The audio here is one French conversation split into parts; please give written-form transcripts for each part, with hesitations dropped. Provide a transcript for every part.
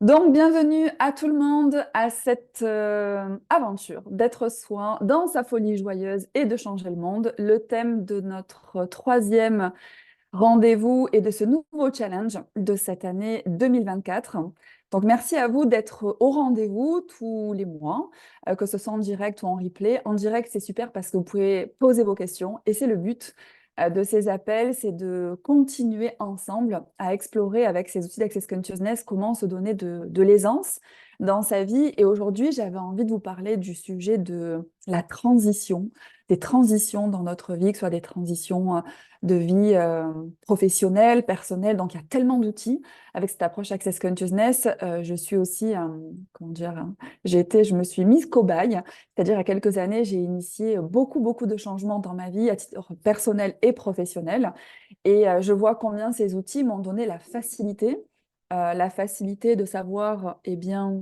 Donc, bienvenue à tout le monde à cette aventure d'être soi dans sa folie joyeuse et de changer le monde. Le thème de notre troisième rendez-vous et de ce nouveau challenge de cette année 2024. Donc, merci à vous d'être au rendez-vous tous les mois, que ce soit en direct ou en replay. En direct, c'est super parce que vous pouvez poser vos questions et c'est le but de ces appels, c'est de continuer ensemble à explorer avec ces outils d'Access Consciousness comment se donner de l'aisance dans sa vie. Et aujourd'hui, j'avais envie de vous parler du sujet de la transition, des transitions dans notre vie, que ce soit des transitions de vie professionnelle, personnelle. Donc, il y a tellement d'outils. Avec cette approche Access Consciousness, je suis aussi, comment dire, je me suis mise cobaye. C'est-à-dire, il y a quelques années, j'ai initié beaucoup, beaucoup de changements dans ma vie, à titre personnel et professionnel. Et je vois combien ces outils m'ont donné la facilité de savoir, eh bien,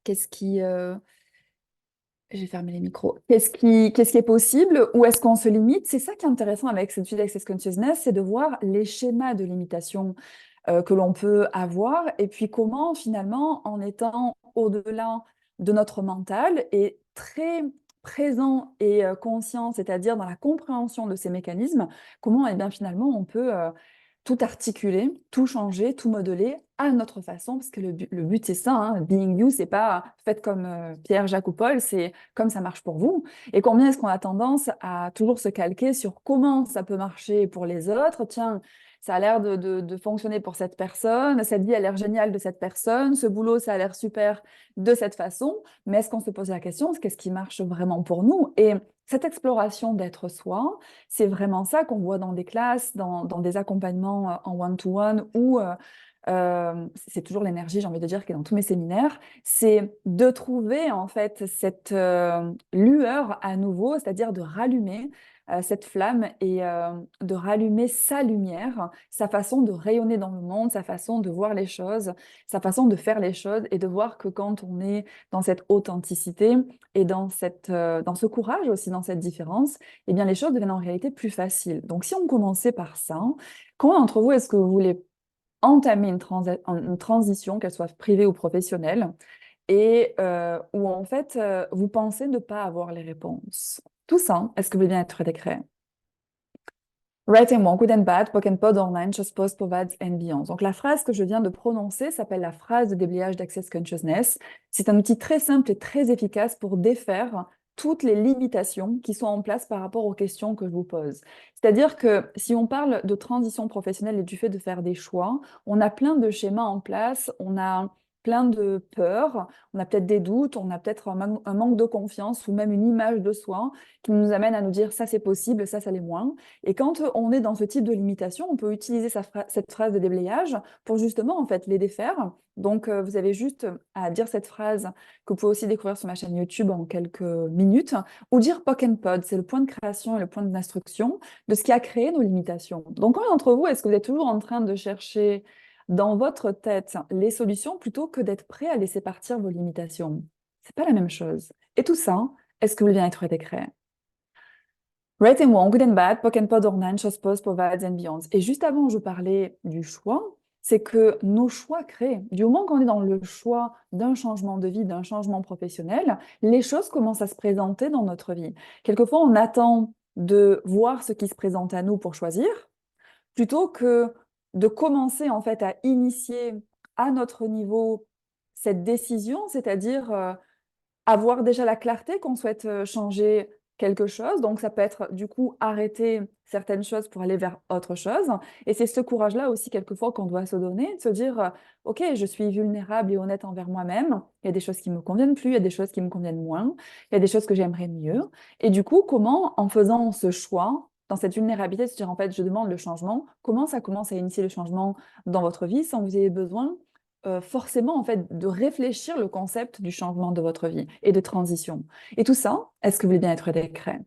qu'est-ce qui, j'ai fermé les micros. Qu'est-ce qui est possible? Où est-ce qu'on se limite? C'est ça qui est intéressant avec cette étude d'Access Consciousness, c'est de voir les schémas de limitation que l'on peut avoir et puis comment finalement, en étant au-delà de notre mental et très présent et conscient, c'est-à-dire dans la compréhension de ces mécanismes, comment eh bien, finalement on peut tout articuler, tout changer, tout modeler à notre façon, parce que le but c'est ça, hein, being you, c'est pas faites comme Pierre, Jacques ou Paul, c'est comme ça marche pour vous. Et combien est-ce qu'on a tendance à toujours se calquer sur comment ça peut marcher pour les autres? Tiens, ça a l'air de fonctionner pour cette personne, cette vie a l'air géniale de cette personne, ce boulot, ça a l'air super de cette façon, mais est-ce qu'on se pose la question, qu'est-ce qui marche vraiment pour nous? Et cette exploration d'être soi, c'est vraiment ça qu'on voit dans des classes, dans des accompagnements en one-to-one ou c'est toujours l'énergie, j'ai envie de dire, qui est dans tous mes séminaires, c'est de trouver en fait cette lueur à nouveau, c'est-à-dire de rallumer cette flamme et de rallumer sa lumière, sa façon de rayonner dans le monde, sa façon de voir les choses, sa façon de faire les choses et de voir que quand on est dans cette authenticité et dans ce courage aussi, dans cette différence, eh bien les choses deviennent en réalité plus faciles. Donc si on commençait par ça, comment d'entre vous est-ce que vous voulez entamer une transition, qu'elle soit privée ou professionnelle, et où en fait vous pensez ne pas avoir les réponses. Tout ça, est-ce que vous voulez bien être décret? Right and wrong, good and bad, poke and pod, online, just post, provides and beyond. Donc la phrase que je viens de prononcer s'appelle la phrase de déblayage d'Access Consciousness. C'est un outil très simple et très efficace pour défaire toutes les limitations qui sont en place par rapport aux questions que je vous pose. C'est-à-dire que si on parle de transition professionnelle et du fait de faire des choix, on a plein de schémas en place, on a plein de peurs, on a peut-être des doutes, on a peut-être un manque de confiance ou même une image de soi qui nous amène à nous dire ça c'est possible, ça l'est moins. Et quand on est dans ce type de limitation, on peut utiliser cette phrase de déblayage pour justement en fait les défaire. Donc vous avez juste à dire cette phrase que vous pouvez aussi découvrir sur ma chaîne YouTube en quelques minutes, ou dire POC and POD, c'est le point de création et le point d'instruction de ce qui a créé nos limitations. Donc combien d'entre vous, est-ce que vous êtes toujours en train de chercher dans votre tête les solutions plutôt que d'être prêt à laisser partir vos limitations? C'est pas la même chose. Et tout ça, est-ce que vous voulez bien être décret? Right and wrong, good and bad, poke and pod, ornan, chose post, provides and beyond. Et juste avant, je parlais du choix, c'est que nos choix créent. Du moment qu'on est dans le choix d'un changement de vie, d'un changement professionnel, les choses commencent à se présenter dans notre vie. Quelquefois, on attend de voir ce qui se présente à nous pour choisir, plutôt que de commencer en fait à initier à notre niveau cette décision, c'est-à-dire avoir déjà la clarté qu'on souhaite changer quelque chose. Donc, ça peut être du coup arrêter certaines choses pour aller vers autre chose. Et c'est ce courage-là aussi, quelquefois, qu'on doit se donner, de se dire, OK, je suis vulnérable et honnête envers moi-même. Il y a des choses qui me conviennent plus, il y a des choses qui me conviennent moins, il y a des choses que j'aimerais mieux. Et du coup, comment, en faisant ce choix, dans cette vulnérabilité, de se dire, en fait, je demande le changement, comment ça commence à initier le changement dans votre vie sans que vous ayez besoin forcément en fait de réfléchir le concept du changement de votre vie et de transition. Et tout ça, est-ce que vous voulez bien être décret?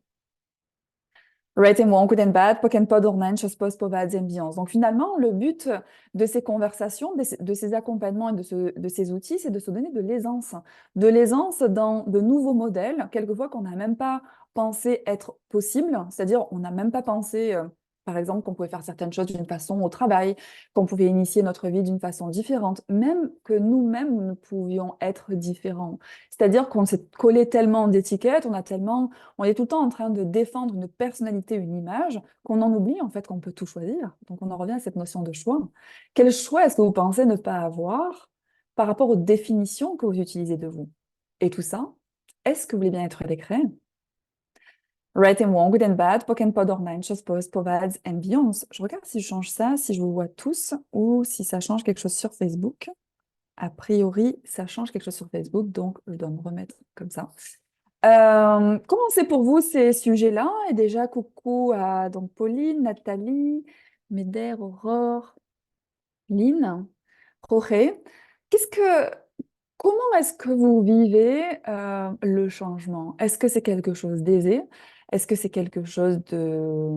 Right and wrong, good and bad, poke and pod, ornan, chose post, provides and beyond. Donc finalement, le but de ces conversations, de ces accompagnements et de ces outils, c'est de se donner de l'aisance dans de nouveaux modèles, quelquefois qu'on n'a même pas pensé être possible, c'est-à-dire on n'a même pas pensé par exemple, qu'on pouvait faire certaines choses d'une façon au travail, qu'on pouvait initier notre vie d'une façon différente, même que nous-mêmes, nous pouvions être différents. C'est-à-dire qu'on s'est collé tellement d'étiquettes, on est tout le temps en train de défendre une personnalité, une image, qu'on en oublie en fait qu'on peut tout choisir. Donc on en revient à cette notion de choix. Quel choix est-ce que vous pensez ne pas avoir par rapport aux définitions que vous utilisez de vous? Et tout ça, est-ce que vous voulez bien être décret? Right and wrong, good and bad, POC and POD or nine, chose post, POVADS and beyonds. Je regarde si je change ça, si je vous vois tous, ou si ça change quelque chose sur Facebook. A priori, ça change quelque chose sur Facebook, donc je dois me remettre comme ça. Comment c'est pour vous ces sujets-là? Et déjà, coucou à donc Pauline, Nathalie, Médère, Aurore, Lynn, Jorge. Qu'est-ce que, Comment est-ce que vous vivez le changement? Est-ce que c'est quelque chose d'aisé? Est-ce que c'est quelque chose de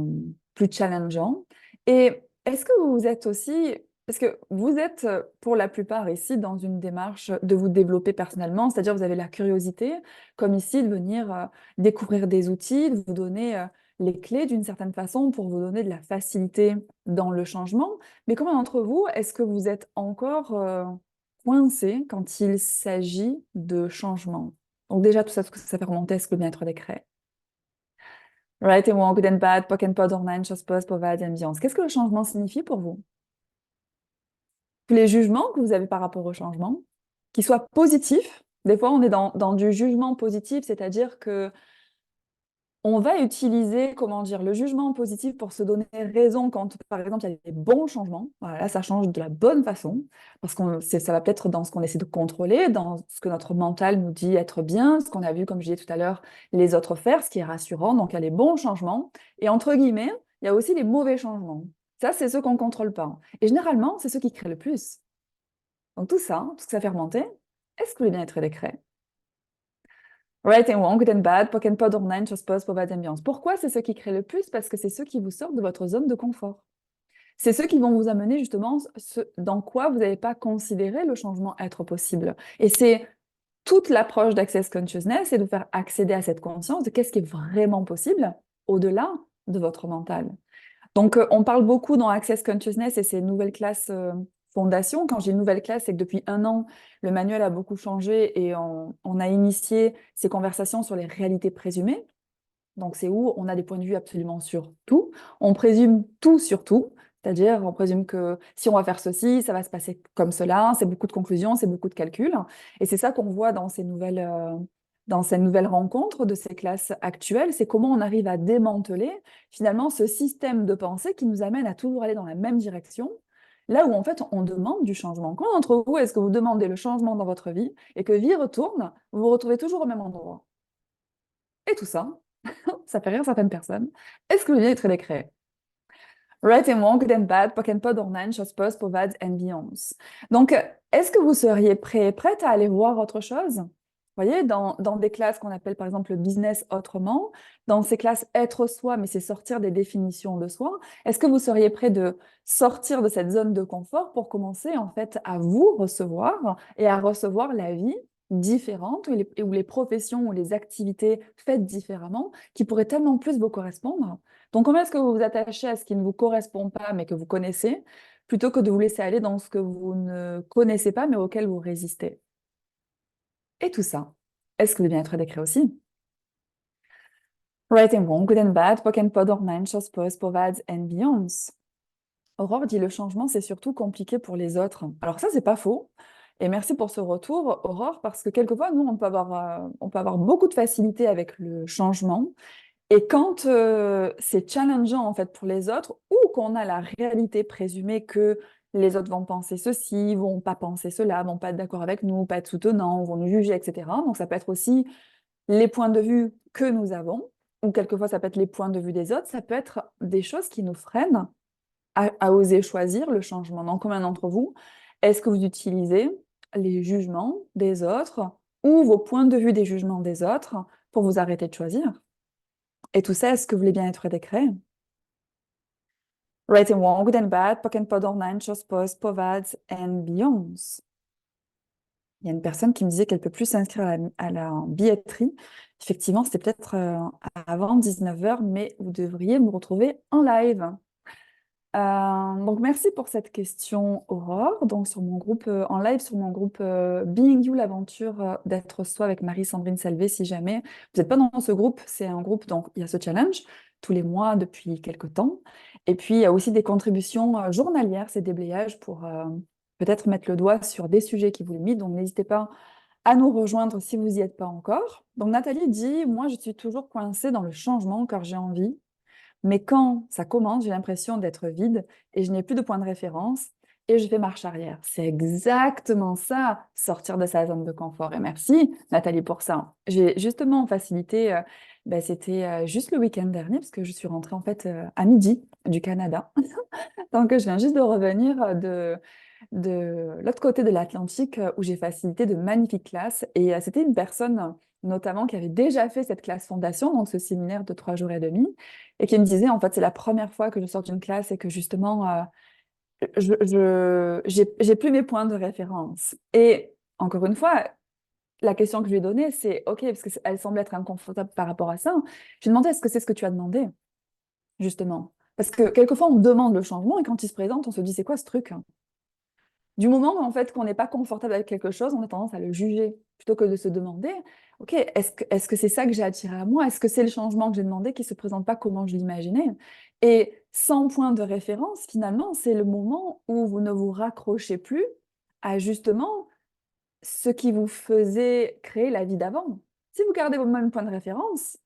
plus challengeant? Et est-ce que vous êtes aussi, parce que vous êtes pour la plupart ici dans une démarche de vous développer personnellement, c'est-à-dire vous avez la curiosité, comme ici, de venir découvrir des outils, de vous donner les clés d'une certaine façon pour vous donner de la facilité dans le changement. Mais comment d'entre vous, est-ce que vous êtes encore coincé quand il s'agit de changement? Donc déjà, tout ça, ce que ça fait remonter, est-ce que le bien-être des craies? Right and wrong, good and bad, POC and POD, online, chose post, povade, ambiance. Qu'est-ce que le changement signifie pour vous? Tous les jugements que vous avez par rapport au changement, qu'ils soient positifs. Des fois, on est dans du jugement positif, c'est-à-dire que on va utiliser, comment dire, le jugement positif pour se donner raison quand, par exemple, il y a des bons changements. Voilà, là, ça change de la bonne façon, parce ça va peut-être dans ce qu'on essaie de contrôler, dans ce que notre mental nous dit être bien, ce qu'on a vu, comme je disais tout à l'heure, les autres faire, ce qui est rassurant. Donc, il y a les bons changements. Et entre guillemets, il y a aussi les mauvais changements. Ça, c'est ceux qu'on ne contrôle pas. Et généralement, c'est ceux qui créent le plus. Donc, tout ça, tout ce que ça fait remonter, est-ce que vous voulez bien être décret? Right and wrong, good and bad, POC and POD, online, chose post, povade, ambiance. Pourquoi c'est ceux qui créent le plus? Parce que c'est ceux qui vous sortent de votre zone de confort. C'est ceux qui vont vous amener justement dans quoi vous n'avez pas considéré le changement être possible. Et c'est toute l'approche d'Access Consciousness, c'est de vous faire accéder à cette conscience de qu'est-ce qui est vraiment possible au-delà de votre mental. Donc, on parle beaucoup dans Access Consciousness et ces nouvelles classes fondation. Quand j'ai une nouvelle classe, c'est que depuis un an, le manuel a beaucoup changé et on a initié ces conversations sur les réalités présumées. Donc, c'est où on a des points de vue absolument sur tout. On présume tout sur tout. C'est-à-dire, on présume que si on va faire ceci, ça va se passer comme cela. C'est beaucoup de conclusions, c'est beaucoup de calculs. Et c'est ça qu'on voit dans ces nouvelles rencontres de ces classes actuelles. C'est comment on arrive à démanteler finalement ce système de pensée qui nous amène à toujours aller dans la même direction. Là où en fait on demande du changement. Comment d'entre vous est-ce que vous demandez le changement dans votre vie et que vie retourne, vous vous retrouvez toujours au même endroit? Et tout ça, ça fait rire certaines personnes. Est-ce que le lien est très décret? Right and wrong, good and bad, POC and POD, online, chose post, povades and beyonds. Donc, est-ce que vous seriez prête à aller voir autre chose? Vous voyez, dans des classes qu'on appelle par exemple le business autrement, dans ces classes être soi, mais c'est sortir des définitions de soi, est-ce que vous seriez prêt de sortir de cette zone de confort pour commencer en fait à vous recevoir et à recevoir la vie différente où les professions ou les activités faites différemment qui pourraient tellement plus vous correspondre? Donc, comment est-ce que vous vous attachez à ce qui ne vous correspond pas, mais que vous connaissez, plutôt que de vous laisser aller dans ce que vous ne connaissez pas, mais auquel vous résistez? Et tout ça, est-ce que le bien-être est décret aussi? Right and wrong, good and bad, POC and POD, online, chose post, povades and beyonds. Aurore dit le changement, c'est surtout compliqué pour les autres. Alors ça, c'est pas faux. Et merci pour ce retour, Aurore, parce que quelquefois, nous, on peut avoir beaucoup de facilité avec le changement. Et quand c'est challengeant en fait pour les autres, ou qu'on a la réalité présumée que les autres vont penser ceci, vont pas penser cela, vont pas être d'accord avec nous, pas être soutenants, vont nous juger, etc. Donc ça peut être aussi les points de vue que nous avons, ou quelquefois ça peut être les points de vue des autres, ça peut être des choses qui nous freinent à oser choisir le changement. Donc combien d'entre vous, est-ce que vous utilisez les jugements des autres ou vos points de vue des jugements des autres pour vous arrêter de choisir? Et tout ça, est-ce que vous voulez bien être décret? Right and wrong, good and bad, POC and POD, online, chose post, povades and beyonds. Il y a une personne qui me disait qu'elle peut plus s'inscrire à la billetterie. Effectivement, c'était peut-être avant 19 h, mais vous devriez me retrouver en live. Donc, merci pour cette question, Aurore. Donc, sur mon groupe, en live, sur mon groupe Being You, l'aventure d'être soi avec Marie-Sandrine Salvé, si jamais vous n'êtes pas dans ce groupe, c'est un groupe, donc il y a ce challenge tous les mois depuis quelques temps. Et puis, il y a aussi des contributions journalières, c'est déblayage pour peut-être mettre le doigt sur des sujets qui vous limitent. Donc, n'hésitez pas à nous rejoindre si vous n'y êtes pas encore. Donc, Nathalie dit, moi, je suis toujours coincée dans le changement car j'ai envie. Mais quand ça commence, j'ai l'impression d'être vide et je n'ai plus de point de référence et je fais marche arrière. C'est exactement ça, sortir de sa zone de confort. Et merci Nathalie pour ça. J'ai justement facilité, c'était juste le week-end dernier parce que je suis rentrée en fait à midi du Canada. Donc je viens juste de revenir de l'autre côté de l'Atlantique où j'ai facilité de magnifiques classes. Et c'était une personne notamment qui avait déjà fait cette classe fondation, donc ce séminaire de 3 jours et demi, et qui me disait, en fait, c'est la première fois que je sors d'une classe et que justement, j'ai plus mes points de référence. Et encore une fois, la question que je lui ai donnée, c'est, OK, parce qu'elle semble être inconfortable par rapport à ça, je lui ai demandé, est-ce que c'est ce que tu as demandé, justement? Parce que quelquefois, on demande le changement et quand il se présente, on se dit, c'est quoi ce truc? Du moment en fait qu'on n'est pas confortable avec quelque chose, on a tendance à le juger plutôt que de se demander, ok, est-ce que c'est ça que j'ai attiré à moi? Est-ce que c'est le changement que j'ai demandé qui se présente pas comment je l'imaginais? Et sans point de référence, finalement, c'est le moment où vous ne vous raccrochez plus à justement ce qui vous faisait créer la vie d'avant. Si vous gardez vos mêmes points de référence,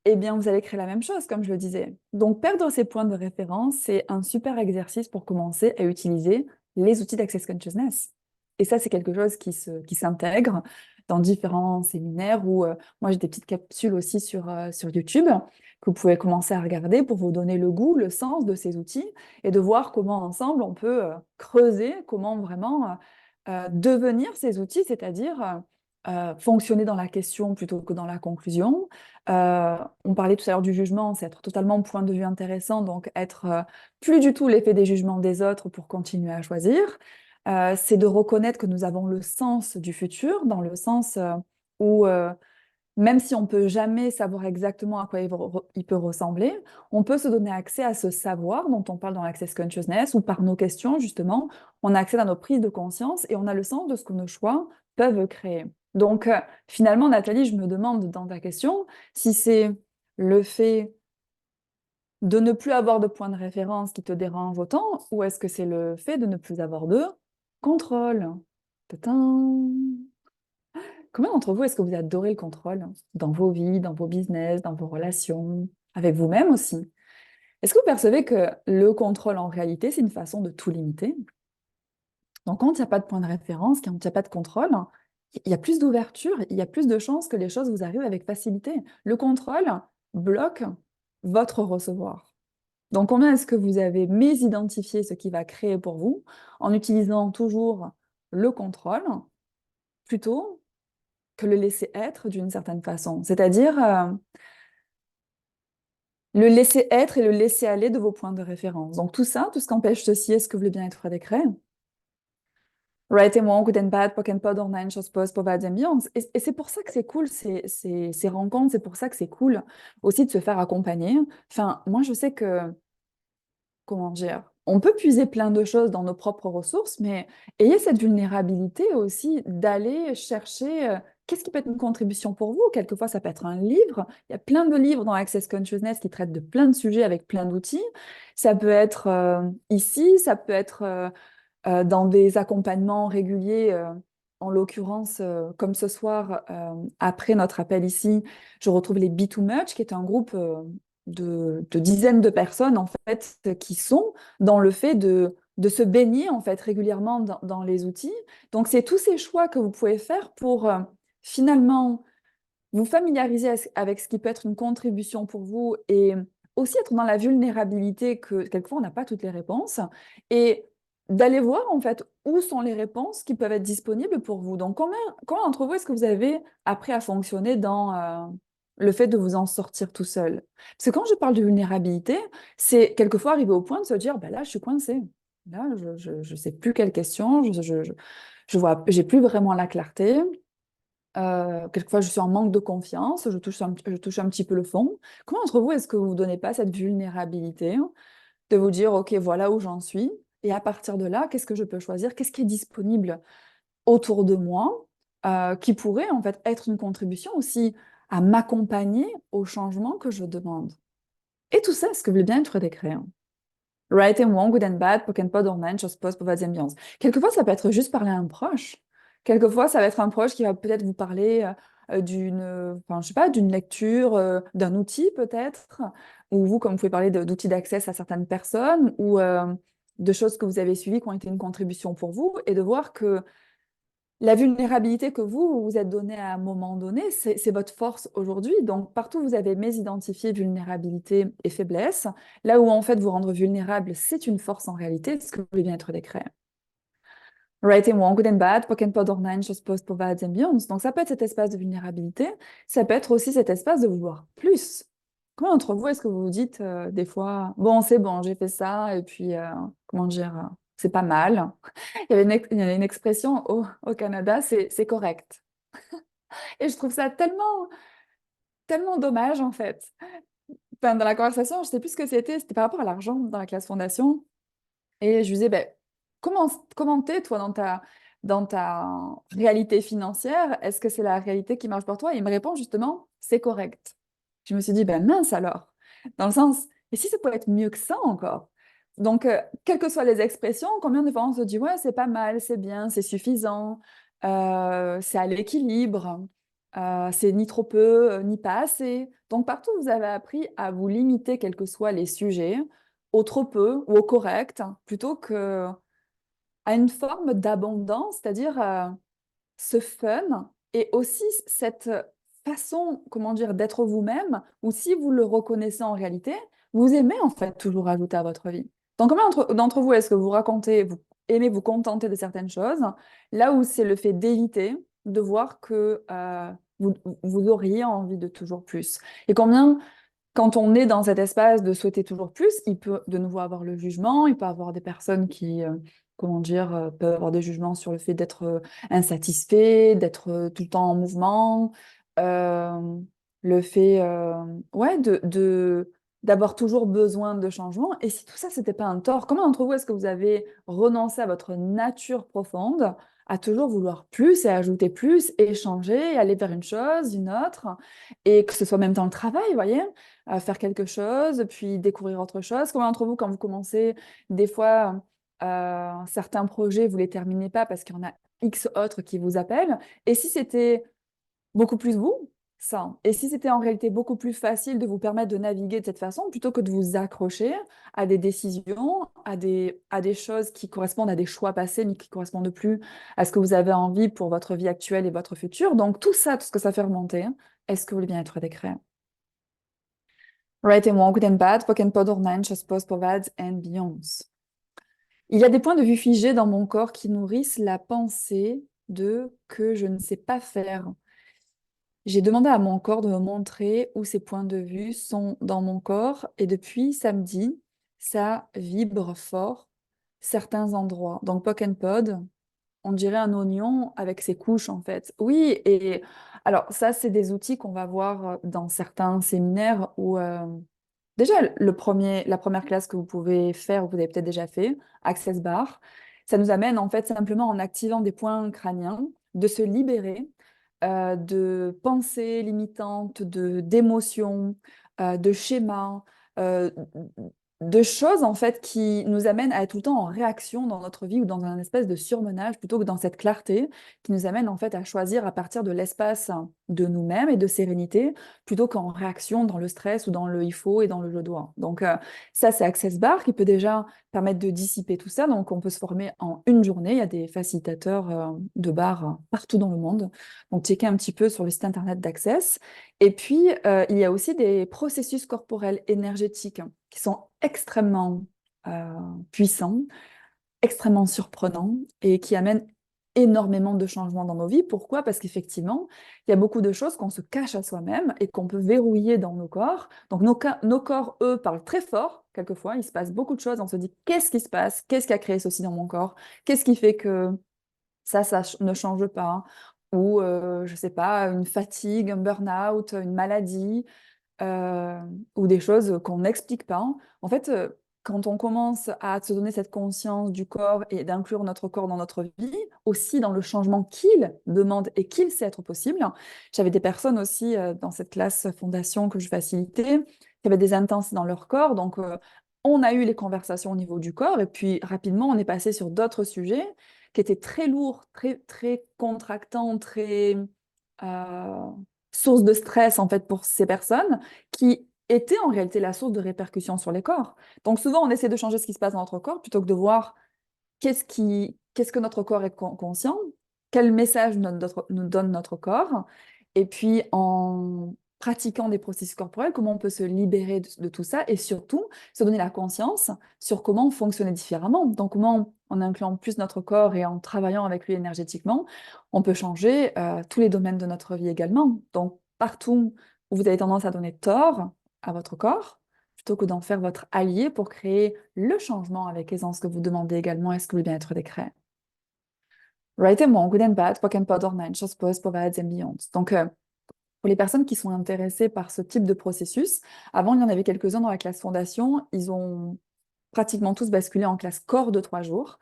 eh bien, vous allez créer la même chose, comme je le disais. Donc, perdre ces points de référence, c'est un super exercice pour commencer à utiliser les outils d'Access Consciousness. Et ça, c'est quelque chose qui s'intègre dans différents séminaires où moi, j'ai des petites capsules aussi sur YouTube que vous pouvez commencer à regarder pour vous donner le goût, le sens de ces outils et de voir comment ensemble on peut creuser, comment vraiment devenir ces outils, c'est-à-dire fonctionner dans la question plutôt que dans la conclusion. On parlait tout à l'heure du jugement, c'est être totalement point de vue intéressant, donc être plus du tout l'effet des jugements des autres pour continuer à choisir. C'est de reconnaître que nous avons le sens du futur, dans le sens où même si on peut jamais savoir exactement à quoi il peut ressembler, on peut se donner accès à ce savoir dont on parle dans l'Access Consciousness, où par nos questions, justement, on a accès à nos prises de conscience et on a le sens de ce que nos choix peuvent créer. Donc, finalement, Nathalie, je me demande dans ta question si c'est le fait de ne plus avoir de point de référence qui te dérange autant, ou est-ce que c'est le fait de ne plus avoir de contrôle? Tadam. Combien d'entre vous est-ce que vous adorez le contrôle dans vos vies, dans vos business, dans vos relations, avec vous-même aussi? Est-ce que vous percevez que le contrôle, en réalité, c'est une façon de tout limiter? Donc, quand il n'y a pas de point de référence, quand il n'y a pas de contrôle, il y a plus d'ouverture, il y a plus de chances que les choses vous arrivent avec facilité. Le contrôle bloque votre recevoir. Donc, combien est-ce que vous avez mésidentifié ce qui va créer pour vous en utilisant toujours le contrôle plutôt que le laisser être d'une certaine façon? C'est-à-dire le laisser être et le laisser aller de vos points de référence. Donc, tout ça, tout ce qu'empêche ceci, est-ce que vous voulez bien être décret? Right and wrong, good and bad, poc and pod, online, chose post, povades ambiance. Et c'est pour ça que c'est cool, ces rencontres, c'est pour ça que c'est cool aussi de se faire accompagner. Enfin, moi, je sais que comment dire, on peut puiser plein de choses dans nos propres ressources, mais ayez cette vulnérabilité aussi d'aller chercher qu'est-ce qui peut être une contribution pour vous. Quelquefois, ça peut être un livre. Il y a plein de livres dans Access Consciousness qui traitent de plein de sujets avec plein d'outils. Ça peut être ici, ça peut être dans des accompagnements réguliers. En l'occurrence, comme ce soir, après notre appel ici, je retrouve les Be Too Much, qui est un groupe de dizaines de personnes en fait qui sont dans le fait de se baigner en fait régulièrement dans les outils. Donc c'est tous ces choix que vous pouvez faire pour finalement vous familiariser avec ce qui peut être une contribution pour vous et aussi être dans la vulnérabilité que quelquefois on n'a pas toutes les réponses et d'aller voir en fait où sont les réponses qui peuvent être disponibles pour vous. Donc combien d'entre vous est-ce que vous avez appris à fonctionner dans le fait de vous en sortir tout seul? Parce que quand je parle de vulnérabilité, c'est quelquefois arriver au point de se dire, bah là je suis coincée. Là, je sais plus quelle question, je vois, j'ai plus vraiment la clarté. Quelquefois, je suis en manque de confiance, je touche un petit peu le fond. Comment d'entre vous est-ce que vous ne donnez pas cette vulnérabilité de vous dire, OK, voilà où j'en suis. Et à partir de là, qu'est-ce que je peux choisir? Qu'est-ce qui est disponible autour de moi, qui pourrait en fait être une contribution aussi à m'accompagner au changement que je demande. Et tout ça, est-ce que le bien-être des créants? Right and wrong, good and bad, poken pod or nine, chose pose pour votre ambiance. Quelquefois, ça peut être juste parler à un proche. Quelquefois, ça va être un proche qui va peut-être vous parler enfin, je sais pas, d'une lecture, d'un outil peut-être, ou vous, comme vous pouvez parler d'outils d'accès à certaines personnes, ou de choses que vous avez suivies qui ont été une contribution pour vous, et de voir que la vulnérabilité que vous vous êtes donnée à un moment donné, c'est votre force aujourd'hui. Donc, partout où vous avez identifié vulnérabilité et faiblesse, là où en fait vous rendre vulnérable, c'est une force en réalité, ce que vous voulez bien être décret. Right and wrong, good and bad, poken pod or nine, chose post pour bad ambience. Donc, ça peut être cet espace de vulnérabilité, ça peut être aussi cet espace de vouloir plus. Comment entre vous, est-ce que vous vous dites des fois, bon, c'est bon, j'ai fait ça, et puis, comment dire, c'est pas mal. Il y avait une expression au Canada, c'est correct. Et je trouve ça tellement dommage, en fait. Enfin, dans la conversation, je ne sais plus ce que c'était par rapport à l'argent dans la classe fondation. Et je lui disais, ben, comment t'es, toi, dans ta réalité financière? Est-ce que c'est la réalité qui marche pour toi? Et il me répond justement, c'est correct. Je me suis dit, ben mince alors. Dans le sens, et si ça pouvait être mieux que ça encore? Donc, quelles que soient les expressions, combien de fois on se dit, ouais, c'est pas mal, c'est bien, c'est suffisant, c'est à l'équilibre, c'est ni trop peu, ni pas assez. Donc, partout, vous avez appris à vous limiter, quels que soient les sujets, au trop peu ou au correct, plutôt que à une forme d'abondance, c'est-à-dire ce fun et aussi cette façon, comment dire, d'être vous-même, ou si vous le reconnaissez en réalité, vous aimez en fait toujours ajouter à votre vie. Donc, combien d'entre vous est-ce que vous racontez, vous aimez vous contenter de certaines choses, là où c'est le fait d'éviter de voir que vous auriez envie de toujours plus? Et combien quand on est dans cet espace de souhaiter toujours plus, il peut de nouveau avoir le jugement, il peut avoir des personnes qui, comment dire, peuvent avoir des jugements sur le fait d'être insatisfait, d'être tout le temps en mouvement, euh, le fait, ouais, d'avoir toujours besoin de changement. Et si tout ça, c'était pas un tort, comment d'entre vous est-ce que vous avez renoncé à votre nature profonde, à toujours vouloir plus et ajouter plus, et échanger, et aller vers une chose, une autre, et que ce soit même dans le travail, vous voyez? À faire quelque chose, puis découvrir autre chose. Combien d'entre vous, quand vous commencez, des fois, certains projets, vous ne les terminez pas parce qu'il y en a X autres qui vous appellent. Et si c'était beaucoup plus vous, ça, et si c'était en réalité beaucoup plus facile de vous permettre de naviguer de cette façon, plutôt que de vous accrocher à des décisions, à des choses qui correspondent à des choix passés, mais qui ne correspondent plus à ce que vous avez envie pour votre vie actuelle et votre futur. Donc tout ça, tout ce que ça fait remonter, est-ce que vous voulez bien être décret? Right and wrong, good and bad, poken pod or nine, just post provides and beyonds. Il y a des points de vue figés dans mon corps qui nourrissent la pensée de que je ne sais pas faire. J'ai demandé à mon corps de me montrer où ces points de vue sont dans mon corps et depuis samedi, ça vibre fort certains endroits. Donc, poken pod, on dirait un oignon avec ses couches en fait. Oui, et alors ça, c'est des outils qu'on va voir dans certains séminaires où déjà, la première classe que vous pouvez faire, ou que vous avez peut-être déjà fait, Access Bar, ça nous amène en fait simplement en activant des points crâniens, de se libérer de pensées limitantes, d'émotions, de schémas, euh, de choses en fait qui nous amènent à être tout le temps en réaction dans notre vie ou dans un espèce de surmenage plutôt que dans cette clarté qui nous amène en fait à choisir à partir de l'espace de nous-mêmes et de sérénité plutôt qu'en réaction dans le stress ou dans le il faut et dans le je dois. Donc ça c'est Access Bar qui peut déjà permettre de dissiper tout ça. Donc on peut se former en une journée. Il y a des facilitateurs de bar partout dans le monde. Donc checker un petit peu sur le site internet d'Access. Et puis il y a aussi des processus corporels énergétiques qui sont extrêmement euh, puissants, extrêmement surprenants et qui amènent énormément de changements dans nos vies. Pourquoi? Parce qu'effectivement, il y a beaucoup de choses qu'on se cache à soi-même et qu'on peut verrouiller dans nos corps. Donc nos corps, eux, parlent très fort. Quelquefois, il se passe beaucoup de choses. On se dit, qu'est-ce qui se passe? Qu'est-ce qui a créé ceci dans mon corps? Qu'est-ce qui fait que ne change pas? Ou, je sais pas, une fatigue, un burn-out, une maladie, euh, ou des choses qu'on n'explique pas. En fait, quand on commence à se donner cette conscience du corps et d'inclure notre corps dans notre vie, aussi dans le changement qu'il demande et qu'il sait être possible. J'avais des personnes aussi dans cette classe fondation que je facilitais, qui avaient des intenses dans leur corps. Donc, on a eu les conversations au niveau du corps et puis rapidement, on est passé sur d'autres sujets qui étaient très lourds, très, très contractants, très euh, source de stress en fait pour ces personnes qui était en réalité la source de répercussions sur les corps. Donc souvent, on essaie de changer ce qui se passe dans notre corps plutôt que de voir qu'est-ce que notre corps est conscient, quel message nous donne notre corps, et puis en pratiquant des processus corporels, comment on peut se libérer de tout ça et surtout se donner la conscience sur comment fonctionner différemment. Donc comment en incluant plus notre corps et en travaillant avec lui énergétiquement, on peut changer tous les domaines de notre vie également. Donc partout où vous avez tendance à donner tort à votre corps, plutôt que d'en faire votre allié pour créer le changement avec aisance que vous demandez également. Est-ce que le bien-être décret? Right and wrong, good and bad, pock and pod or nine, chose pose, provides and beyond. Donc, pour les personnes qui sont intéressées par ce type de processus, avant, il y en avait quelques-uns dans la classe fondation. Ils ont pratiquement tous basculé en classe corps de 3 jours.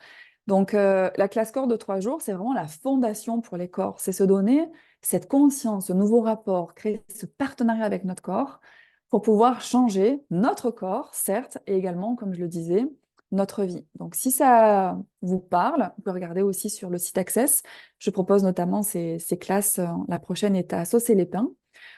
Donc, la classe corps de 3 jours, c'est vraiment la fondation pour les corps. C'est se donner cette conscience, ce nouveau rapport, créer ce partenariat avec notre corps pour pouvoir changer notre corps, certes, et également, comme je le disais, notre vie. Donc, si ça vous parle, vous pouvez regarder aussi sur le site Access. Je propose notamment ces classes. La prochaine est à Saucé-les-Pins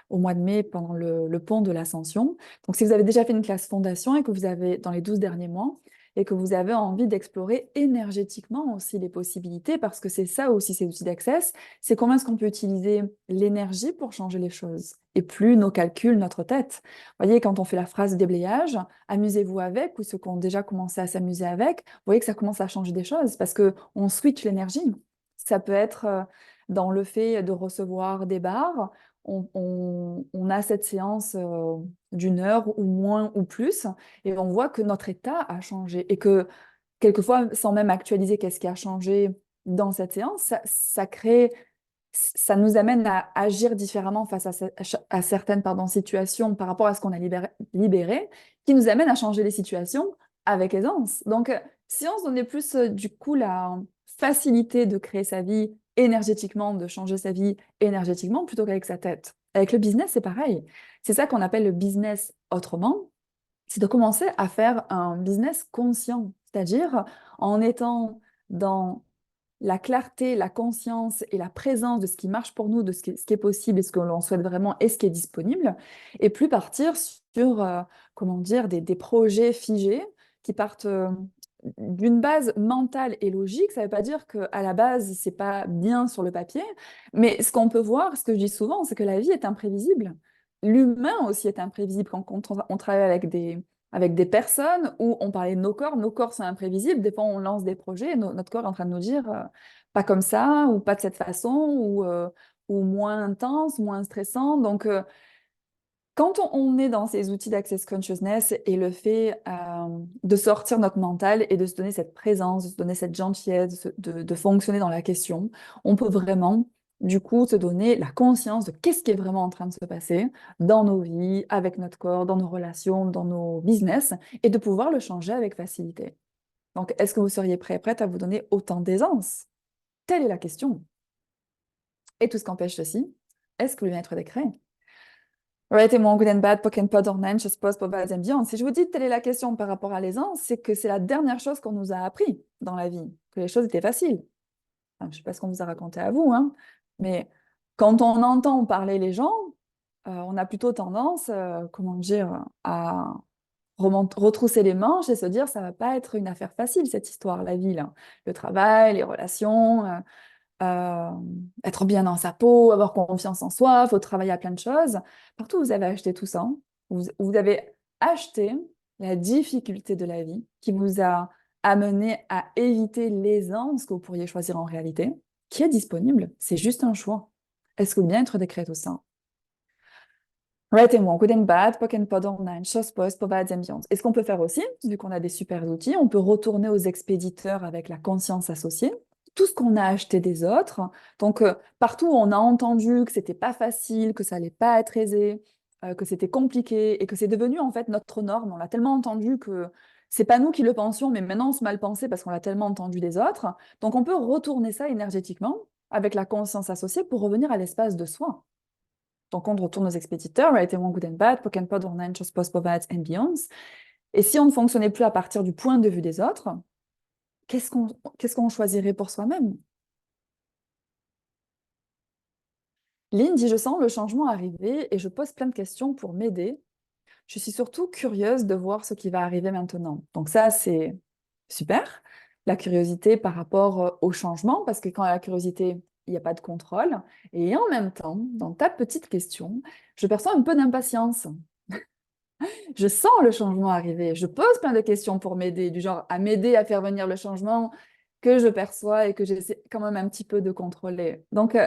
au mois de mai pendant le pont de l'Ascension. Donc, si vous avez déjà fait une classe fondation et que vous avez, dans les 12 derniers mois, et que vous avez envie d'explorer énergétiquement aussi les possibilités, parce que c'est ça aussi ces outils d'access, c'est comment est-ce qu'on peut utiliser l'énergie pour changer les choses, et plus nos calculs, notre tête. Vous voyez, quand on fait la phrase de déblayage, amusez-vous avec, ou ceux qui ont déjà commencé à s'amuser avec, vous voyez que ça commence à changer des choses, parce qu'on switch l'énergie. Ça peut être dans le fait de recevoir des barres, on a cette séance d'1 heure ou moins ou plus, et on voit que notre état a changé et que quelquefois, sans même actualiser qu'est-ce qui a changé dans cette séance, ça nous amène à agir différemment face à certaines situations par rapport à ce qu'on a libéré, qui nous amène à changer les situations avec aisance. Donc, si on se donnait plus du coup la facilité de créer sa vie énergétiquement, de changer sa vie énergétiquement plutôt qu'avec sa tête. Avec le business, c'est pareil. C'est ça qu'on appelle le business autrement, c'est de commencer à faire un business conscient, c'est-à-dire en étant dans la clarté, la conscience et la présence de ce qui marche pour nous, de ce qui est possible et ce que l'on souhaite vraiment et ce qui est disponible, et plus partir sur, comment dire, des projets figés qui partent d'une base mentale et logique. Ça ne veut pas dire qu'à la base, c'est pas bien sur le papier, mais ce qu'on peut voir, ce que je dis souvent, c'est que la vie est imprévisible. L'humain aussi est imprévisible quand on travaille avec des personnes où on parlait de nos corps sont imprévisibles, des fois on lance des projets et notre corps est en train de nous dire pas comme ça, ou pas de cette façon, ou moins intense, moins stressant. Donc, quand on est dans ces outils d'Access Consciousness et le fait de sortir notre mental et de se donner cette présence, de se donner cette gentillesse, de fonctionner dans la question, on peut vraiment, du coup, se donner la conscience de qu'est-ce qui est vraiment en train de se passer dans nos vies, avec notre corps, dans nos relations, dans nos business, et de pouvoir le changer avec facilité. Donc, est-ce que vous seriez prête à vous donner autant d'aisance? Telle est la question. Et tout ce qu'empêche ceci, est-ce que le bien-être est créé? Right et mon good and bad, pock and pod or nine, je suppose, pour bad and beyond. Si je vous dis telle est la question par rapport à l'aisance, c'est que c'est la dernière chose qu'on nous a appris dans la vie, que les choses étaient faciles. Enfin, je ne sais pas ce qu'on vous a raconté à vous, hein, mais quand on entend parler les gens, on a plutôt tendance, comment dire, à retrousser les manches et se dire ça va pas être une affaire facile cette histoire, la vie, là. Le travail, les relations, euh, être bien dans sa peau, avoir confiance en soi, il faut travailler à plein de choses. Partout, vous avez acheté tout ça. Vous avez acheté la difficulté de la vie qui vous a amené à éviter l'aisance que vous pourriez choisir en réalité, qui est disponible. C'est juste un choix. Est-ce que le bien-être décrète tout ça? Right and wrong, good and bad, pock and pod online, chose post, provides and beyond. Et ce qu'on peut faire aussi, vu qu'on a des super outils, on peut retourner aux expéditeurs avec la conscience associée, tout ce qu'on a acheté des autres. Donc, partout où on a entendu que c'était pas facile, que ça allait pas être aisé, que c'était compliqué et que c'est devenu en fait notre norme. On l'a tellement entendu que C'est pas nous qui le pensions, mais maintenant on se mal pensé parce qu'on l'a tellement entendu des autres. Donc on peut retourner ça énergétiquement avec la conscience associée pour revenir à l'espace de soi. Donc on retourne aux expéditeurs, right and wrong, good and bad, poken pod, ornan, chose post, povats and beyonds. Et si on ne fonctionnait plus à partir du point de vue des autres, qu'est-ce qu'on qu'est-ce qu'on choisirait pour soi-même? Lynn dit, je sens le changement arriver et je pose plein de questions pour m'aider. Je suis surtout curieuse de voir ce qui va arriver maintenant. Donc ça, c'est super. La curiosité par rapport au changement, parce que quand il y a la curiosité, il n'y a pas de contrôle. Et en même temps, dans ta petite question, je perçois un peu d'impatience. Je sens le changement arriver. Je pose plein de questions pour m'aider, du genre à m'aider à faire venir le changement que je perçois et que j'essaie quand même un petit peu de contrôler. Donc,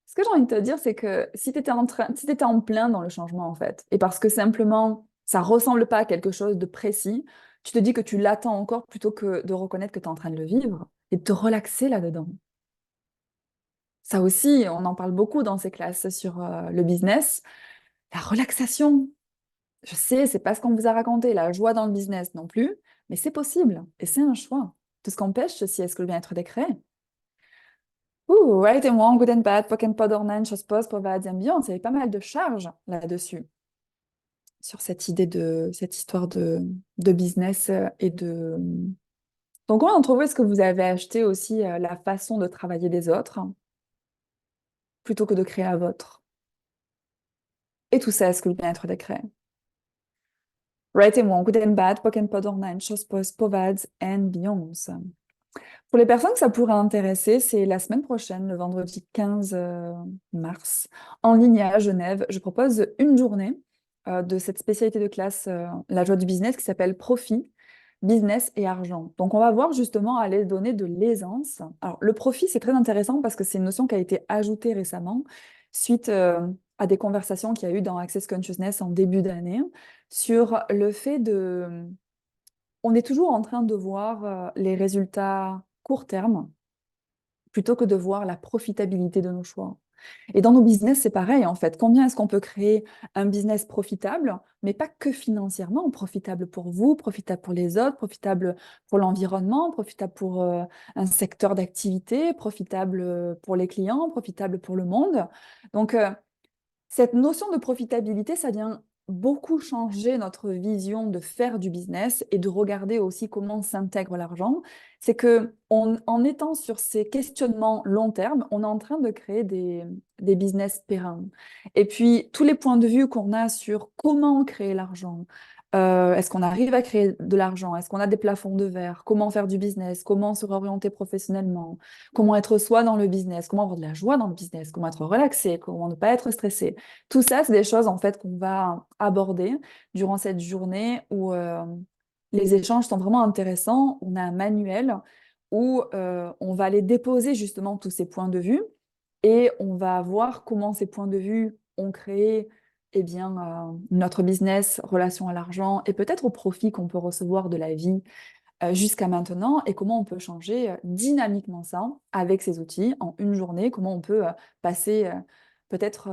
ce que j'ai envie de te dire, c'est que si tu étais si tu en plein dans le changement, en fait, et parce que simplement, ça ressemble pas à quelque chose de précis, tu te dis que tu l'attends encore plutôt que de reconnaître que tu es en train de le vivre et de te relaxer là-dedans. Ça aussi, on en parle beaucoup dans ces classes sur le business. La relaxation, je sais, c'est pas ce qu'on vous a raconté, la joie dans le business non plus, mais c'est possible et c'est un choix. Tout ce qu'empêche, ceci est-ce que le bien-être des créé. Ouh, right and wrong, good and bad, poke and pod, ornan, chose post, provides, ambiance. Il y avait pas mal de charges là-dessus, sur cette idée cette histoire de business et de. Donc, comment trouvé est-ce que vous avez acheté aussi la façon de travailler des autres plutôt que de créer la vôtre? Et tout ça, est-ce que le bien-être des créé? Right and wrong, good and bad, poke and pod, ornan, chose post, provides, and beyond. Pour les personnes que ça pourrait intéresser, c'est la semaine prochaine, le vendredi 15 mars, en ligne à Genève. Je propose une journée de cette spécialité de classe, la joie du business, qui s'appelle Profit, Business et Argent. Donc, on va voir justement à les donner de l'aisance. Alors, le profit, c'est très intéressant parce que c'est une notion qui a été ajoutée récemment suite à des conversations qu'il y a eu dans Access Consciousness en début d'année sur le fait de on est toujours en train de voir les résultats court terme plutôt que de voir la profitabilité de nos choix. Et dans nos business, c'est pareil en fait. Combien est-ce qu'on peut créer un business profitable, mais pas que financièrement, profitable pour vous, profitable pour les autres, profitable pour l'environnement, profitable pour un secteur d'activité, profitable pour les clients, profitable pour le monde. Donc, cette notion de profitabilité, ça vient beaucoup changer notre vision de faire du business et de regarder aussi comment s'intègre l'argent. C'est que en étant sur ces questionnements long terme, on est en train de créer des business pérennes. Et puis, tous les points de vue qu'on a sur comment créer l'argent, est-ce qu'on arrive à créer de l'argent? Est-ce qu'on a des plafonds de verre? Comment faire du business? Comment se réorienter professionnellement? Comment être soi dans le business, comment avoir de la joie dans le business, comment être relaxé, comment ne pas être stressé. Tout ça, c'est des choses en fait qu'on va aborder durant cette journée où les échanges sont vraiment intéressants. On a un manuel où on va aller déposer justement tous ces points de vue et on va voir comment ces points de vue ont créé eh bien, notre business, relation à l'argent et peut-être au profit qu'on peut recevoir de la vie jusqu'à maintenant et comment on peut changer dynamiquement ça avec ces outils en une journée, comment on peut passer peut-être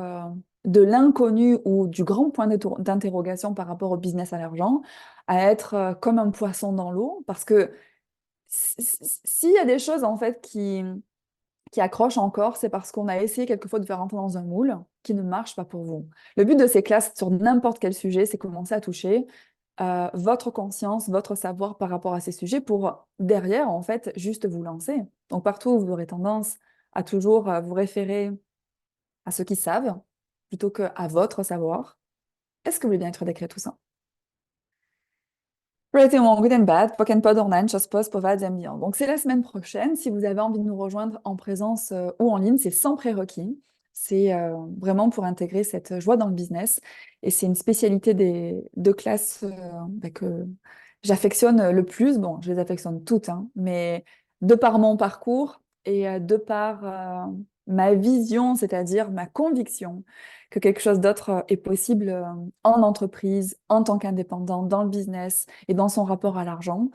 de l'inconnu ou du grand point d'interrogation par rapport au business à l'argent à être comme un poisson dans l'eau parce que s'il y a des choses en fait qui accrochent encore, c'est parce qu'on a essayé quelquefois de faire rentrer dans un moule qui ne marche pas pour vous. Le but de ces classes sur n'importe quel sujet, c'est commencer à toucher votre conscience, votre savoir par rapport à ces sujets pour derrière, en fait, juste vous lancer. Donc partout où vous aurez tendance à toujours vous référer à ceux qui savent plutôt qu'à votre savoir, est-ce que vous voulez bien être décret tout ça? Right and wrong, good and bad, poke and pod, ornan, chose post, povades, ambiant. Donc c'est la semaine prochaine. Si vous avez envie de nous rejoindre en présence ou en ligne, c'est sans prérequis. C'est vraiment pour intégrer cette joie dans le business. Et c'est une spécialité de classes que j'affectionne le plus. Bon, je les affectionne toutes, hein, mais de par mon parcours et de par ma vision, c'est-à-dire ma conviction que quelque chose d'autre est possible en entreprise, en tant qu'indépendant, dans le business et dans son rapport à l'argent.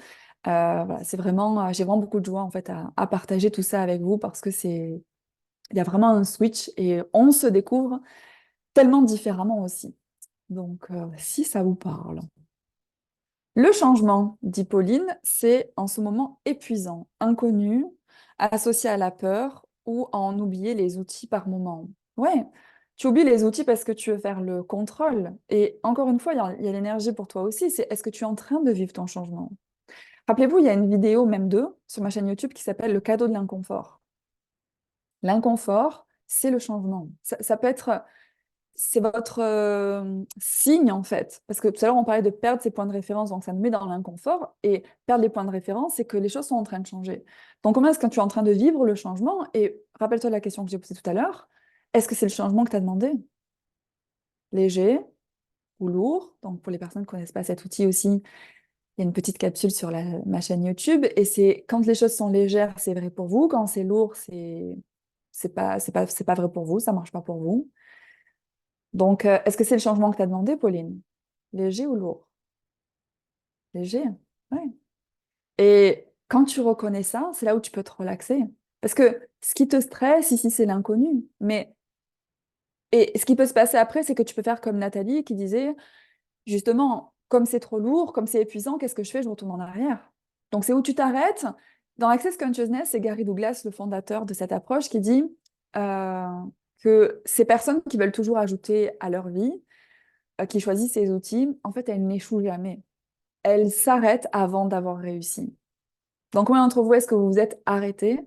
Voilà, c'est vraiment, j'ai vraiment beaucoup de joie en fait à partager tout ça avec vous parce que il y a vraiment un switch et on se découvre tellement différemment aussi. Donc, si ça vous parle. Le changement, dit Pauline, c'est en ce moment épuisant, inconnu, associé à la peur ou à en oublier les outils par moment. Ouais, tu oublies les outils parce que tu veux faire le contrôle. Et encore une fois, il y a l'énergie pour toi aussi. C'est est-ce que tu es en train de vivre ton changement? Rappelez-vous, il y a une vidéo, même deux, sur ma chaîne YouTube qui s'appelle Le cadeau de l'inconfort. L'inconfort, c'est le changement. Ça peut être c'est votre signe en fait. Parce que tout à l'heure, on parlait de perdre ses points de référence, donc ça nous met dans l'inconfort. Et perdre les points de référence, c'est que les choses sont en train de changer. Donc comment est-ce que tu es en train de vivre le changement? Et rappelle-toi la question que j'ai posée tout à l'heure. Est-ce que c'est le changement que tu as demandé? Léger ou lourd? Donc pour les personnes qui ne connaissent pas cet outil aussi, il y a une petite capsule sur ma chaîne YouTube. Et c'est quand les choses sont légères, c'est vrai pour vous. Quand c'est lourd, c'est pas vrai pour vous, ça marche pas pour vous. Donc, est-ce que c'est le changement que tu as demandé, Pauline? Léger ou lourd? Léger, ouais. Et quand tu reconnais ça, c'est là où tu peux te relaxer. Parce que ce qui te stresse, ici, c'est l'inconnu. Et ce qui peut se passer après, c'est que tu peux faire comme Nathalie qui disait, justement, comme c'est trop lourd, comme c'est épuisant, qu'est-ce que je fais? Je retourne en arrière. Donc, c'est où tu t'arrêtes. Dans Access Consciousness, c'est Gary Douglas, le fondateur de cette approche, qui dit euh, que ces personnes qui veulent toujours ajouter à leur vie, qui choisissent ces outils, en fait, elles n'échouent jamais. Elles s'arrêtent avant d'avoir réussi. Donc, combien d'entre vous est-ce que vous vous êtes arrêté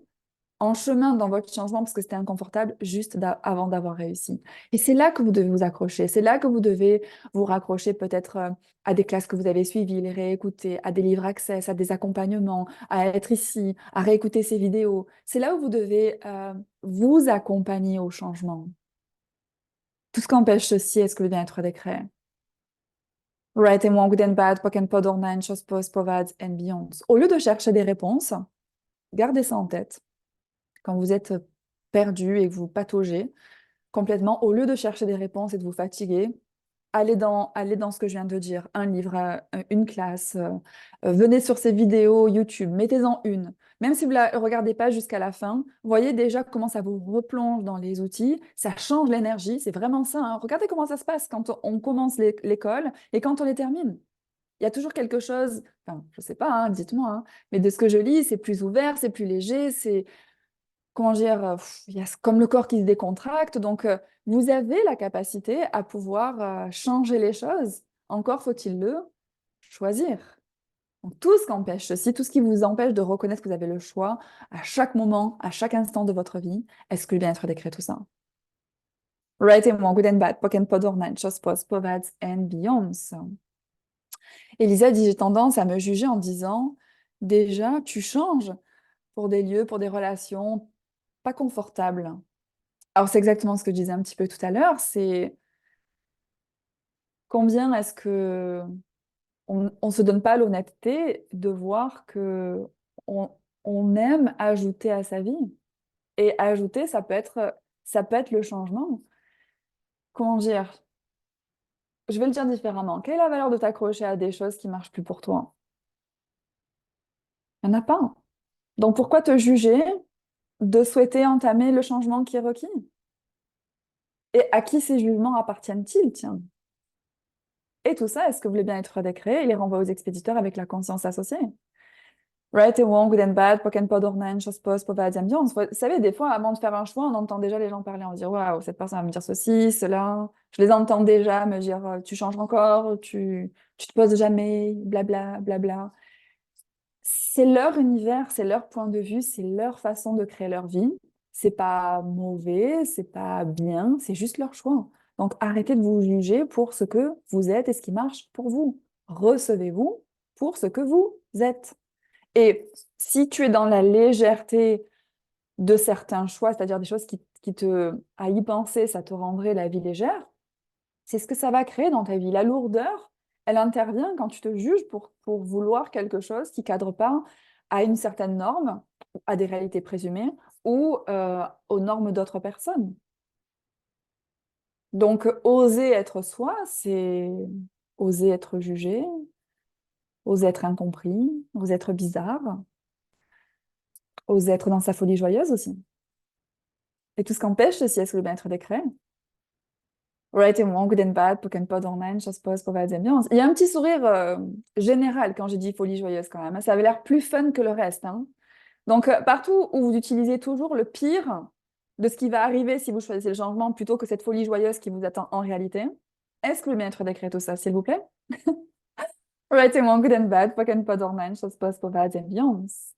en chemin dans votre changement parce que c'était inconfortable juste avant d'avoir réussi? Et c'est là que vous devez vous accrocher. C'est là que vous devez vous raccrocher peut-être à des classes que vous avez suivies, les réécouter, à des livres access, à des accompagnements, à être ici, à réécouter ces vidéos. C'est là où vous devez vous accompagner au changement. Tout ce qu'empêche ceci, est-ce que le bien-être des créé? Right and wrong, good and bad, POC and POD, online, chose, post, POVADS and beyond. Au lieu de chercher des réponses, gardez ça en tête. Quand vous êtes perdu et que vous pataugez complètement, au lieu de chercher des réponses et de vous fatiguer, allez dans ce que je viens de dire. Un livre, une classe, venez sur ces vidéos YouTube, mettez-en une. Même si vous ne la regardez pas jusqu'à la fin, voyez déjà comment ça vous replonge dans les outils, ça change l'énergie, c'est vraiment ça, hein. Regardez comment ça se passe quand on commence l'école et quand on les termine. Il y a toujours quelque chose, enfin, je sais pas, hein, dites-moi, hein, mais de ce que je lis, c'est plus ouvert, c'est plus léger, c'est, comment dire, il y a comme le corps qui se décontracte. Donc, vous avez la capacité à pouvoir changer les choses. Encore faut-il le choisir. Donc, tout ce qu'empêche ceci, tout ce qui vous empêche de reconnaître que vous avez le choix à chaque moment, à chaque instant de votre vie, est-ce que le bien-être décret tout ça? Right and wrong, good and bad, POC and POD, online, chose, post, POVADS and beyond. Elisa dit, j'ai tendance à me juger en disant, déjà, tu changes pour des lieux, pour des relations pas confortables. Alors, c'est exactement ce que je disais un petit peu tout à l'heure, c'est combien est-ce que on se donne pas l'honnêteté de voir que on, on aime ajouter à sa vie. Et ajouter, ça peut être le changement. Comment dire? Je vais le dire différemment. Quelle est la valeur de t'accrocher à des choses qui marchent plus pour toi? Il n'y en a pas. Donc, pourquoi te juger de souhaiter entamer le changement qui est requis? Et à qui ces jugements appartiennent-ils, tiens? Et tout ça, est-ce que vous voulez bien être décréé? Il les renvoie aux expéditeurs avec la conscience associée. Right and wrong, good and bad, POC and POD, ornan, chose post, povades, ambiance. Vous savez, des fois, avant de faire un choix, on entend déjà les gens parler, on se dit, waouh, cette personne va me dire ceci, cela. Je les entends déjà me dire, tu changes encore, tu te poses jamais, blabla, blabla. C'est leur univers, c'est leur point de vue, c'est leur façon de créer leur vie. C'est pas mauvais, c'est pas bien, c'est juste leur choix. Donc arrêtez de vous juger pour ce que vous êtes et ce qui marche pour vous. Recevez-vous pour ce que vous êtes. Et si tu es dans la légèreté de certains choix, c'est-à-dire des choses à y penser, ça te rendrait la vie légère, c'est ce que ça va créer dans ta vie. La lourdeur, elle intervient quand tu te juges pour vouloir quelque chose qui ne cadre pas à une certaine norme, à des réalités présumées ou aux normes d'autres personnes. Donc, oser être soi, c'est oser être jugé, oser être incompris, oser être bizarre, oser être dans sa folie joyeuse aussi. Et tout ce qu'empêche, si est-ce que le bien-être décret? Right and wrong, good and bad, poken pod online, chasse pose, mauvaise ambiance. Il y a un petit sourire général quand j'ai dit folie joyeuse quand même, hein. Ça avait l'air plus fun que le reste, hein. Donc, partout où vous utilisez toujours le pire de ce qui va arriver si vous choisissez le changement plutôt que cette folie joyeuse qui vous attend en réalité, est-ce que le bien-être décret tout ça, s'il vous plaît? Right and wrong, good and bad, poken pod online, chasse pose, mauvaise ambiance.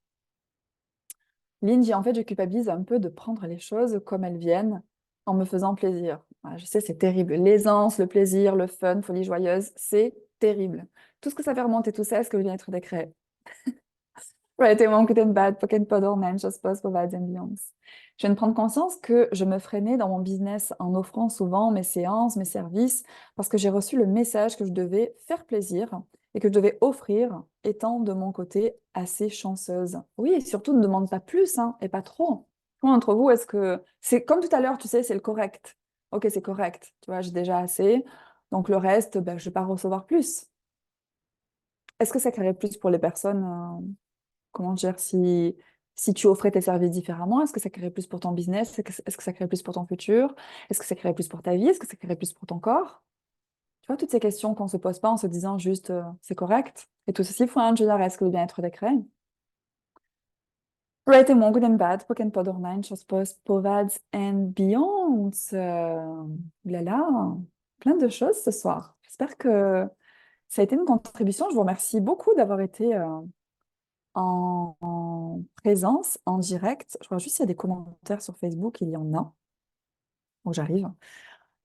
Lindy, en fait, je culpabilise un peu de prendre les choses comme elles viennent en me faisant plaisir. Ah, je sais, c'est terrible. L'aisance, le plaisir, le fun, folie joyeuse, c'est terrible. Tout ce que ça fait remonter tout ça, est-ce que le bien-être décret? Right, and wrong, good and bad, poken pod online, chose post, mauvaise ambiance. Je viens de prendre conscience que je me freinais dans mon business en offrant souvent mes séances, mes services, parce que j'ai reçu le message que je devais faire plaisir et que je devais offrir, étant de mon côté assez chanceuse. Oui, et surtout ne demande pas plus, hein, et pas trop. Comment entre vous, est-ce que c'est comme tout à l'heure, tu sais, c'est le correct. Ok, c'est correct. Tu vois, j'ai déjà assez. Donc le reste, ben, je ne vais pas recevoir plus. Est-ce que ça créerait plus pour les personnes comment dire, si tu offrais tes services différemment, est-ce que ça créerait plus pour ton business? Est-ce que ça créerait plus pour ton futur? Est-ce que ça créerait plus pour ta vie? Est-ce que ça créerait plus pour ton corps? Tu vois, toutes ces questions qu'on ne se pose pas en se disant juste c'est correct. Et tout ceci faut un engineer, est-ce que le bien-être décret? Right and wrong, good and bad, poken pod online, chose post, povads and beyond. Là là, plein de choses ce soir. J'espère que ça a été une contribution. Je vous remercie beaucoup d'avoir été en présence, en direct. Je vois juste s'il y a des commentaires sur Facebook, il y en a. Donc j'arrive.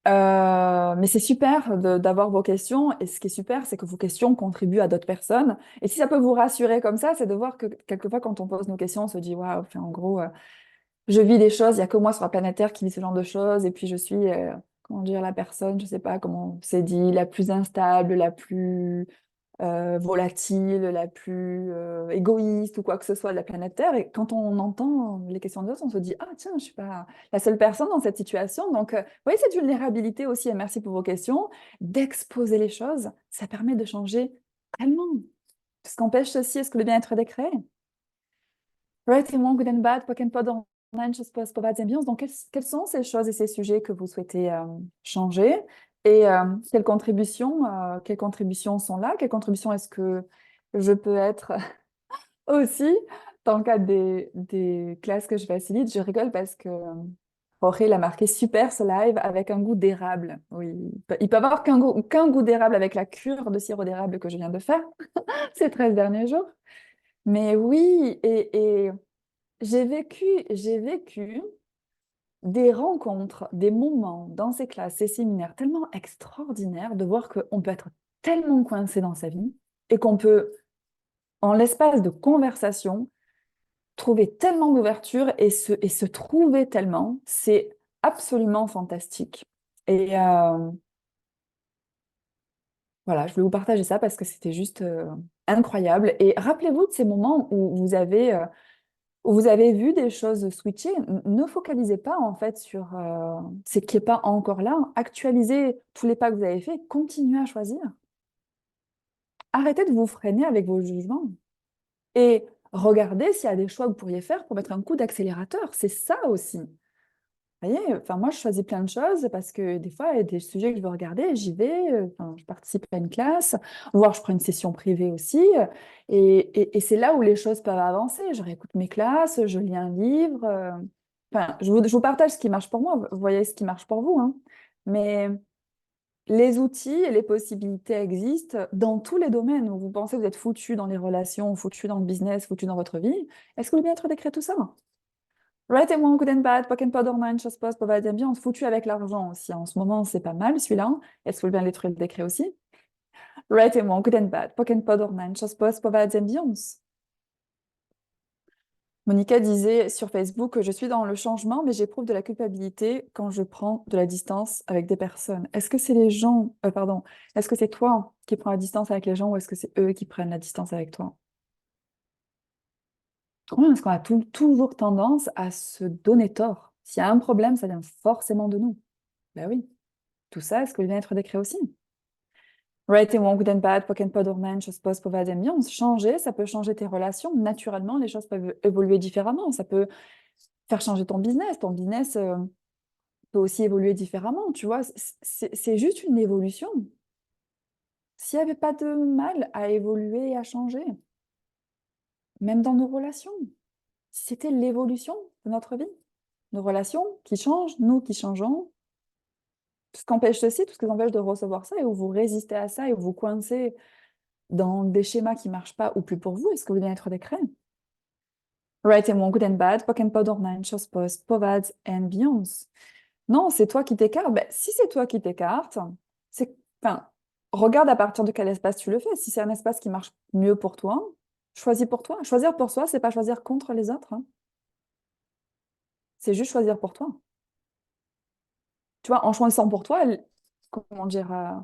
Mais c'est super d'avoir vos questions. Et ce qui est super, c'est que vos questions contribuent à d'autres personnes. Et si ça peut vous rassurer comme ça, c'est de voir que quelquefois, quand on pose nos questions, on se dit, waouh, enfin, en gros, je vis des choses, il n'y a que moi sur la planète Terre qui vit ce genre de choses. Et puis je suis, comment dire, la personne, je ne sais pas comment c'est dit, la plus instable, la plus volatile, la plus égoïste ou quoi que ce soit de la planète Terre. Et quand on entend les questions des autres, on se dit, ah tiens, je suis pas la seule personne dans cette situation. Donc, vous voyez, cette vulnérabilité aussi, et merci pour vos questions, d'exposer les choses, ça permet de changer tellement. Ce qu'empêche ceci, est-ce que le bien-être est créé? Right and wrong, good and bad, poken pod online, chose post, bad ambiance. Donc, quelles sont ces choses et ces sujets que vous souhaitez changer? Et quelles contributions sont là? Quelles contributions est-ce que je peux être aussi dans le cadre des classes que je facilite? Je rigole parce que Jorge, il a marqué super ce live avec un goût d'érable. Oui, il peut avoir qu'un goût d'érable avec la cure de sirop d'érable que je viens de faire ces 13 derniers jours. Mais oui, et j'ai vécu des rencontres, des moments dans ces classes, ces séminaires tellement extraordinaires de voir qu'on peut être tellement coincé dans sa vie et qu'on peut, en l'espace de conversation, trouver tellement d'ouverture et se trouver tellement. C'est absolument fantastique. Et voilà, je voulais vous partager ça parce que c'était juste incroyable. Et rappelez-vous de ces moments où vous avez vu des choses switcher. Ne focalisez pas en fait sur ce qui n'est pas encore là. Actualisez tous les pas que vous avez faits. Continuez à choisir. Arrêtez de vous freiner avec vos jugements. Et regardez s'il y a des choix que vous pourriez faire pour mettre un coup d'accélérateur. C'est ça aussi. Vous voyez, enfin, moi, je choisis plein de choses parce que des fois, il y a des sujets que je veux regarder, j'y vais, enfin, je participe à une classe, voire je prends une session privée aussi. Et c'est là où les choses peuvent avancer. Je réécoute mes classes, je lis un livre. Enfin, je vous partage ce qui marche pour moi. Vous voyez ce qui marche pour vous, hein. Mais les outils et les possibilités existent dans tous les domaines où vous pensez que vous êtes foutu dans les relations, foutu dans le business, foutu dans votre vie. Est-ce que le bien-être décret tout ça? Right and wrong, good and bad, poken pod online, chose post, mauvaise ambiance, foutu avec l'argent aussi. En ce moment, c'est pas mal celui-là. Est-ce que vous bien détruire le décret aussi? Right and wrong, good and bad, poken pod online, chose post, mauvaise ambiance. Monica disait sur Facebook que je suis dans le changement, mais j'éprouve de la culpabilité quand je prends de la distance avec des personnes. Est-ce que c'est les gens, pardon, est-ce que c'est toi qui prends la distance avec les gens ou est-ce que c'est eux qui prennent la distance avec toi? Oui, parce qu'on a toujours tendance à se donner tort. S'il y a un problème, ça vient forcément de nous. Ben oui. Tout ça, est-ce que le bien-être décret aussi? Right and wrong, good and bad, poken pod orman, chose post, mauvaise ambiance. Changer, ça peut changer tes relations. Naturellement, les choses peuvent évoluer différemment. Ça peut faire changer ton business. Ton business, peut aussi évoluer différemment, tu vois. C'est juste une évolution. S'il n'y avait pas de mal à évoluer et à changer, même dans nos relations, si c'était l'évolution de notre vie, nos relations qui changent, nous qui changeons, tout ce qu'empêche ceci, tout ce qui empêche de recevoir ça, et où vous résistez à ça, et où vous coincez dans des schémas qui ne marchent pas ou plus pour vous, est-ce que vous voulez être des crèmes? Right and wrong, good and bad, pock and pod, ornament, chose post, povads and beyonds. Non, c'est toi qui t'écartes. Ben, si c'est toi qui t'écartes, c'est, enfin, regarde à partir de quel espace tu le fais. Si c'est un espace qui marche mieux pour toi, choisis pour toi. Choisir pour soi, c'est pas choisir contre les autres, hein. C'est juste choisir pour toi. Tu vois, en choisissant pour toi, comment dire,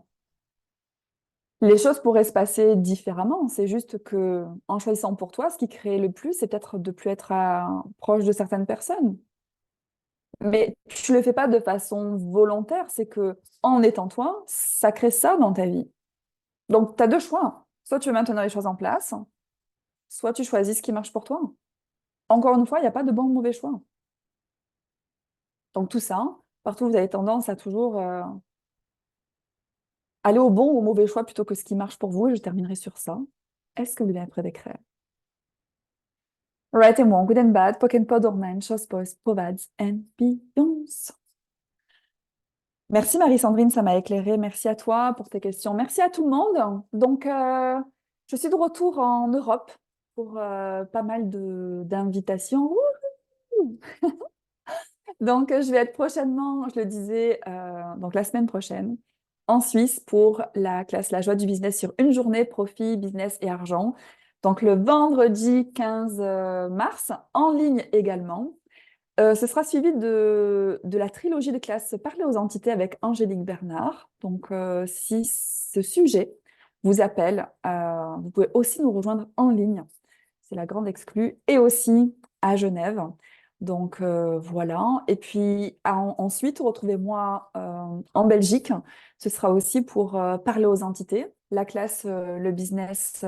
les choses pourraient se passer différemment. C'est juste que en choisissant pour toi, ce qui crée le plus, c'est peut-être de plus être proche de certaines personnes. Mais tu le fais pas de façon volontaire, c'est que en étant toi, ça crée ça dans ta vie. Donc, tu as deux choix. Soit tu veux maintenir les choses en place, soit tu choisis ce qui marche pour toi. Encore une fois, il n'y a pas de bon ou mauvais choix. Donc, tout ça, partout, vous avez tendance à toujours aller au bon ou au mauvais choix plutôt que ce qui marche pour vous. Et je terminerai sur ça. Est-ce que vous avez près des crèmes? Right and wrong, good and bad, pock and pod, ornament, chose post, povads and beyonds. Merci Marie-Sandrine, ça m'a éclairé. Merci à toi pour tes questions. Merci à tout le monde. Donc, je suis de retour en Europe pour pas mal d'invitations. Wouhou. Donc, je vais être prochainement, je le disais, donc la semaine prochaine, en Suisse pour la classe La joie du business sur une journée, profit, business et argent. Donc, le vendredi 15 mars, en ligne également. Ce sera suivi de la trilogie de classe Parler aux entités avec Angélique Bernard. Donc, si ce sujet vous appelle, vous pouvez aussi nous rejoindre en ligne. C'est la grande exclue. Et aussi à Genève. Donc, voilà. Et puis, ensuite, retrouvez-moi en Belgique. Ce sera aussi pour Parler aux entités, la classe Le business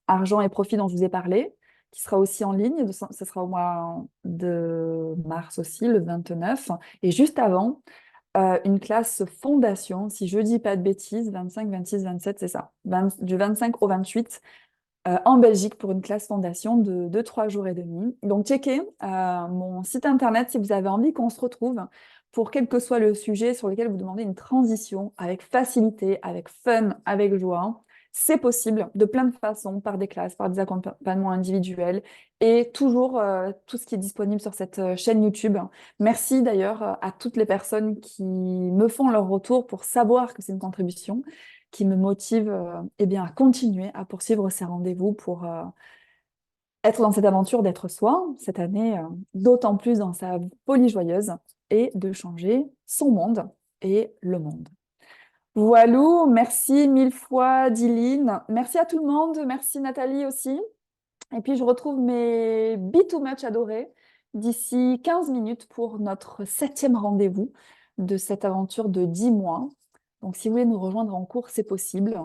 argent et profit dont je vous ai parlé, qui sera aussi en ligne. Ce sera au mois de mars aussi, le 29. Et juste avant, une classe fondation, si je dis pas de bêtises, 25, 26, 27, c'est ça, du 25 au 28, en Belgique pour une classe fondation de 3 jours et demi. Donc, checkez mon site internet si vous avez envie qu'on se retrouve pour quel que soit le sujet sur lequel vous demandez une transition avec facilité, avec fun, avec joie. C'est possible de plein de façons, par des classes, par des accompagnements individuels et toujours tout ce qui est disponible sur cette chaîne YouTube. Merci d'ailleurs à toutes les personnes qui me font leur retour pour savoir que c'est une contribution qui me motive eh bien, à continuer à poursuivre ces rendez-vous pour être dans cette aventure d'être soi, cette année, d'autant plus dans sa folie joyeuse, et de changer son monde et le monde. Voilou, merci mille fois Dyline. Merci à tout le monde, merci Nathalie aussi. Et puis je retrouve mes Be Too Much adorés d'ici 15 minutes pour notre 7e rendez-vous de cette aventure de 10 mois. Donc si vous voulez nous rejoindre en cours, c'est possible.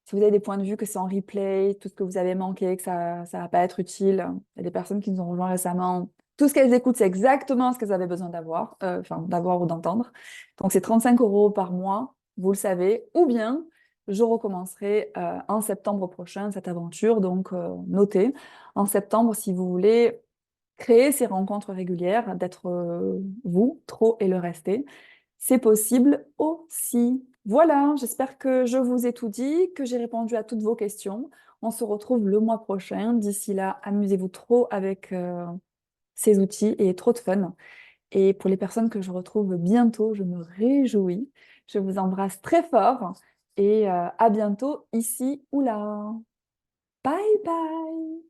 Si vous avez des points de vue, que c'est en replay, tout ce que vous avez manqué, que ça va pas être utile, il y a des personnes qui nous ont rejoints récemment. Tout ce qu'elles écoutent, c'est exactement ce qu'elles avaient besoin d'avoir, enfin d'avoir ou d'entendre. Donc c'est 35 € par mois, vous le savez. Ou bien, je recommencerai en septembre prochain cette aventure. Donc notez, en septembre, si vous voulez créer ces rencontres régulières, d'être vous, trop et le rester. C'est possible aussi. Voilà, j'espère que je vous ai tout dit, que j'ai répondu à toutes vos questions. On se retrouve le mois prochain. D'ici là, amusez-vous trop avec ces outils et trop de fun. Et pour les personnes que je retrouve bientôt, je me réjouis. Je vous embrasse très fort et à bientôt ici ou là. Bye bye!